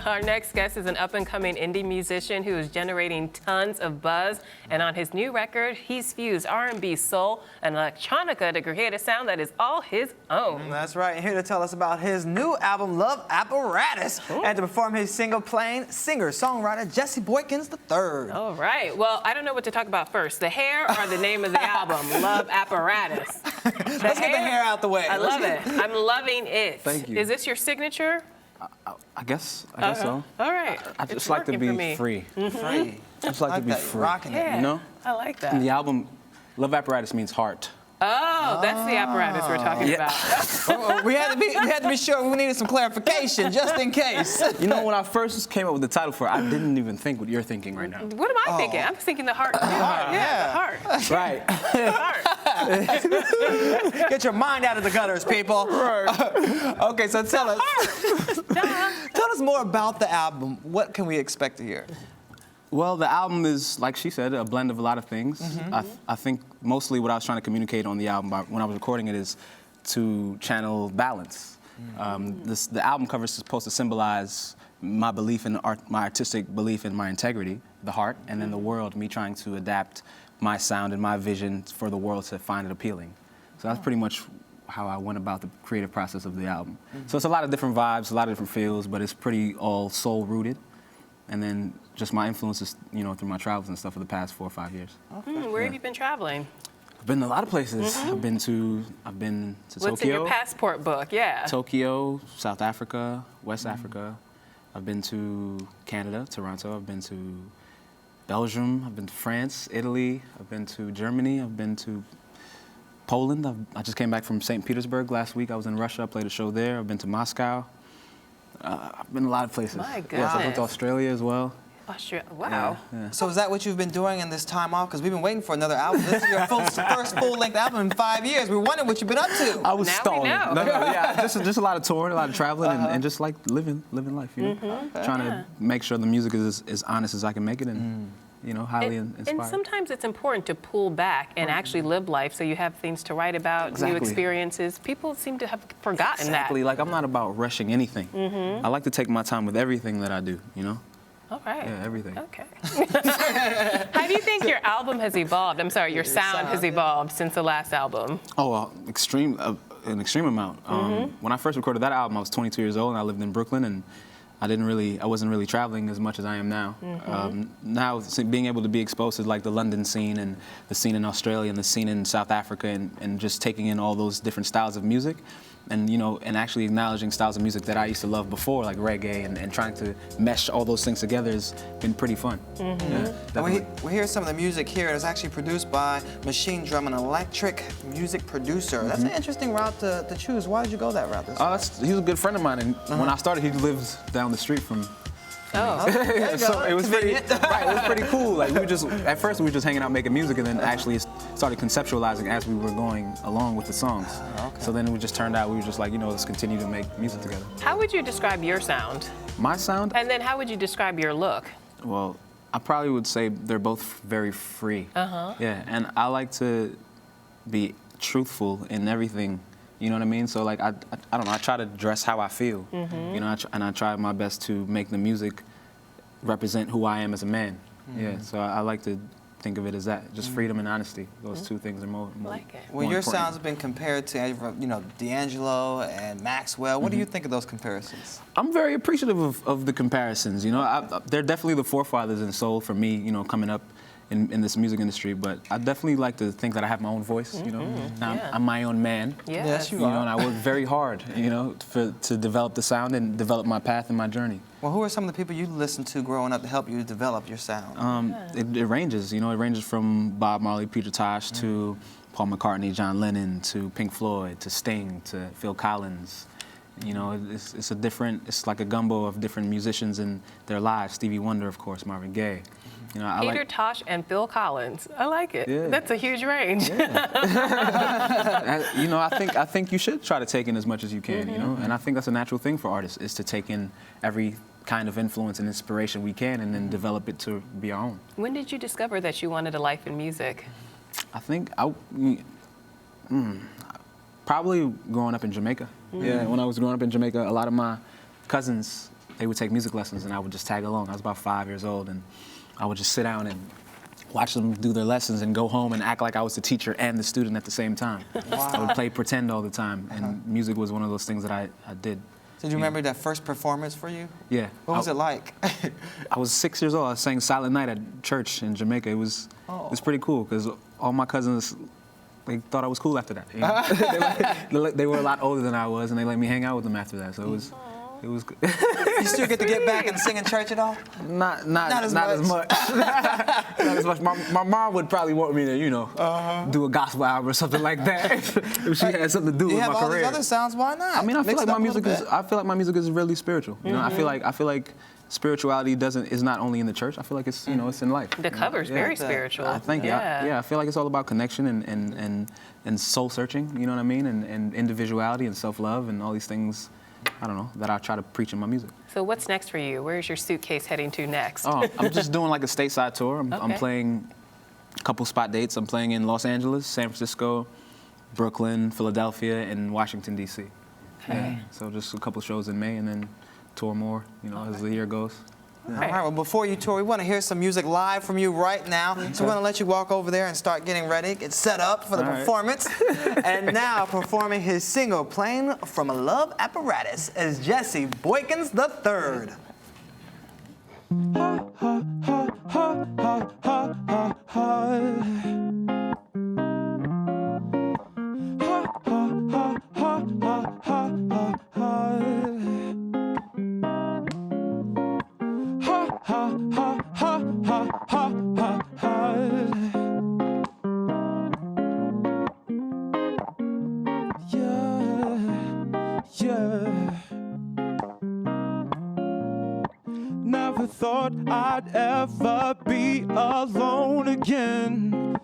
Our next guest is an up-and-coming indie musician who is generating tons of buzz. And on his new record, he's fused R&B, soul, and electronica to create a sound that is all his own. That's right. And here to tell us about his new album, Love Apparatus, and to perform his single playing, singer-songwriter Jesse Boykins III. All right. Well, I don't know what to talk about first. The hair or the name of the album, Love Apparatus? Let's get the hair out the way. I love it. I'm loving it. Thank you. Is this your signature? I guess so. All right. I just like to be free. Free. I just like to be free. Rocking it. Yeah, You know? I like that. And the album, Love Apparatus means heart. Oh, that's the apparatus we're talking about. We had to be sure. We needed some clarification just in case. You know, when I first came up with the title for it, I didn't even think what you're thinking right now. What am I thinking? I'm thinking the heart. Yeah, the heart. Right. The heart. Get your mind out of the gutters, people. Right. Okay, so tell us more about the album. What can we expect to hear? Well, the album is, like she said, a blend of a lot of things. I think mostly what I was trying to communicate on the album when I was recording it is to channel balance. The album cover is supposed to symbolize my belief in art, my artistic belief in my integrity, the heart, and then the world, me trying to adapt my sound and my vision for the world to find it appealing. So that's pretty much how I went about the creative process of the album. So it's a lot of different vibes, a lot of different feels, but it's pretty all soul-rooted. And then just my influences, you know, through my travels and stuff for the past 4 or 5 years. Where have you been traveling? I've been to a lot of places. I've been to What's Tokyo. in your passport book? Yeah. Tokyo, South Africa, West Africa. I've been to Canada, Toronto. I've been to Belgium. I've been to France, Italy. I've been to Germany. I've been to Poland. I just came back from St. Petersburg last week. I was in Russia. I played a show there. I've been to Moscow. I've been a lot of places. My Yes, I goodness. went to Australia as well. Australia. Wow. Yeah. So is that what you've been doing in this time off? Because we've been waiting for another album. This is your first full-length album in 5 years. We're wondering what you've been up to. I was Now we stalling. know. No, yeah, just a lot of touring, a lot of traveling, and just like living life, you know? Trying to make sure the music is as honest as I can make it and, you know, highly inspired. And sometimes it's important to pull back and actually live life so you have things to write about, new Exactly. experiences. People seem to have forgotten Exactly. that. Like, I'm not about rushing anything. I like to take my time with everything that I do, you know? All right. Yeah, everything. Okay. How do you think your album has evolved? I'm sorry, your sound has evolved since the last album. Oh, an extreme amount. When I first recorded that album, I was 22 years old and I lived in Brooklyn, and I wasn't really traveling as much as I am now. Now, being able to be exposed to like the London scene and the scene in Australia and the scene in South Africa and just taking in all those different styles of music, and you know, and actually acknowledging styles of music that I used to love before, like reggae, and trying to mesh all those things together has been pretty fun. Yeah, And we hear some of the music here. It's actually produced by Machine Drum, an electric music producer. That's an interesting route to choose. Why did you go that route? He was a good friend of mine, and when I started, he lived down the street from. Oh. So it was pretty, right, it was pretty cool. Like at first we were just hanging out making music, and then actually started conceptualizing as we were going along with the songs. So then it just turned out we were just like, you know, let's continue to make music together. How would you describe your sound? My sound? And then how would you describe your look? Well, I probably would say they're both very free. Yeah, and I like to be truthful in everything. You know what I mean? So like I don't know. I try to dress how I feel. You know, and I try my best to make the music represent who I am as a man. Yeah. So I like to think of it as that, just freedom and honesty. Those two things are more Like it. Well, your important. sounds have been compared to, you know, D'Angelo and Maxwell. What do you think of those comparisons? I'm very appreciative of the comparisons. You know, they're definitely the forefathers in soul for me. You know, coming up in this music industry, but I definitely like to think that I have my own voice. You know, now, I'm my own man. Yes, you You are. know, and I work very hard. You know, to develop the sound and develop my path and my journey. Well, who are some of the people you listened to growing up to help you develop your sound? It ranges. You know, it ranges from Bob Marley, Peter Tosh, to Paul McCartney, John Lennon, to Pink Floyd, to Sting, to Phil Collins. You know, it's like a gumbo of different musicians and their lives. Stevie Wonder, of course, Marvin Gaye. You know, Peter Tosh and Phil Collins. I like it. Yeah. That's a huge range. You know, I think you should try to take in as much as you can. You know, and I think that's a natural thing for artists, is to take in every kind of influence and inspiration we can, and then develop it to be our own. When did you discover that you wanted a life in music? I think probably growing up in Jamaica. Yeah, when I was growing up in Jamaica, a lot of my cousins they would take music lessons, and I would just tag along. I was about 5 years old, and I would just sit down and watch them do their lessons and go home and act like I was the teacher and the student at the same time. Wow. I would play pretend all the time, and music was one of those things that I did. Did you remember that first performance for you? Yeah. What was it like? I was 6 years old. I sang Silent Night at church in Jamaica. It was pretty cool because all my cousins, they thought I was cool after that. You know? They were a lot older than I was, and they let me hang out with them after that. So it was good. You still get to get back and sing in church at all? Not as much. Not as much. My mom would probably want me to, do a gospel album or something like that if she had something to do with my career. You have all these other sounds. Why not? I mean, I feel Mix like it up a my music is really spiritual. You know, I feel like spirituality is not only in the church. I feel like it's it's in life. The cover's very spiritual. I think I feel like it's all about connection and soul searching. You know what I mean? And individuality and self-love and all these things. I don't know, that I try to preach in my music. So what's next for you? Where's your suitcase heading to next? Oh, I'm just doing like a stateside tour. I'm playing a couple spot dates. I'm playing in Los Angeles, San Francisco, Brooklyn, Philadelphia, and Washington, D.C. Okay. Yeah, so just a couple shows in May and then tour more, as the year goes. All right, well, before you tour, we want to hear some music live from you right now. So we're going to let you walk over there and start getting ready, get set up for the performance. And now, performing his single, Playing from a Love Apparatus, is Jesse Boykins III. Never thought I'd ever be alone again.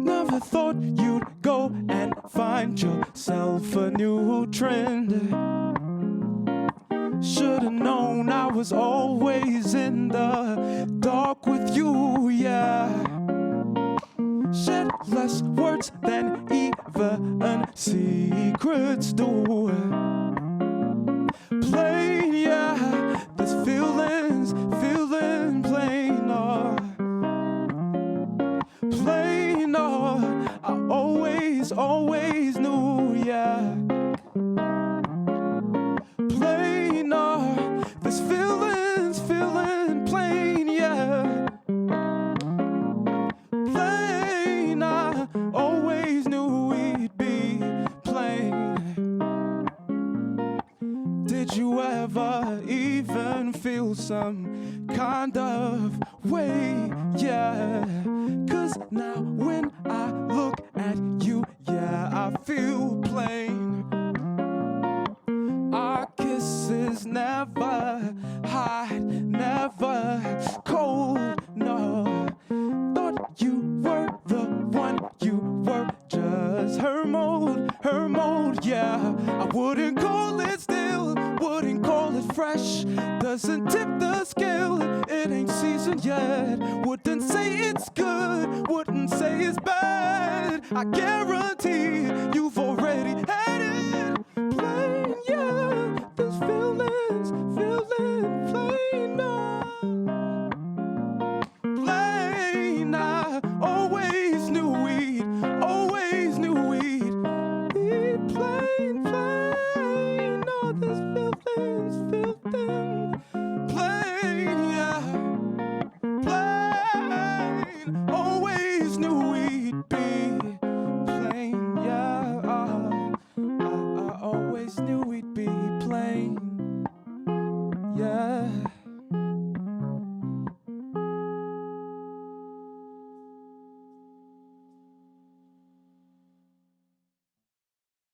Never thought you'd go and find yourself a new trend. Should've known I was always in the dark with you, yeah. Shed less words than even secrets do. Plain, yeah, this feeling plain, plain, I always knew, yeah. Plain, this feeling plain, yeah. Plain, I always knew we'd be plain. Did you ever even feel some kind of way? Yeah, 'cause now when I look at you, yeah, I feel plain. Our kisses never hot, never cold, no. Thought you were the one, you were just her mold, yeah. I wouldn't call it still, wouldn't call it fresh. Doesn't tip the scale, it ain't seasoned yet. Wouldn't say it's good, wouldn't say it's bad. I guarantee you've already had it. Plain, yeah, this feeling plain, plain, I always knew we'd be plain, oh, this feeling plain, yeah, plain, always knew we'd be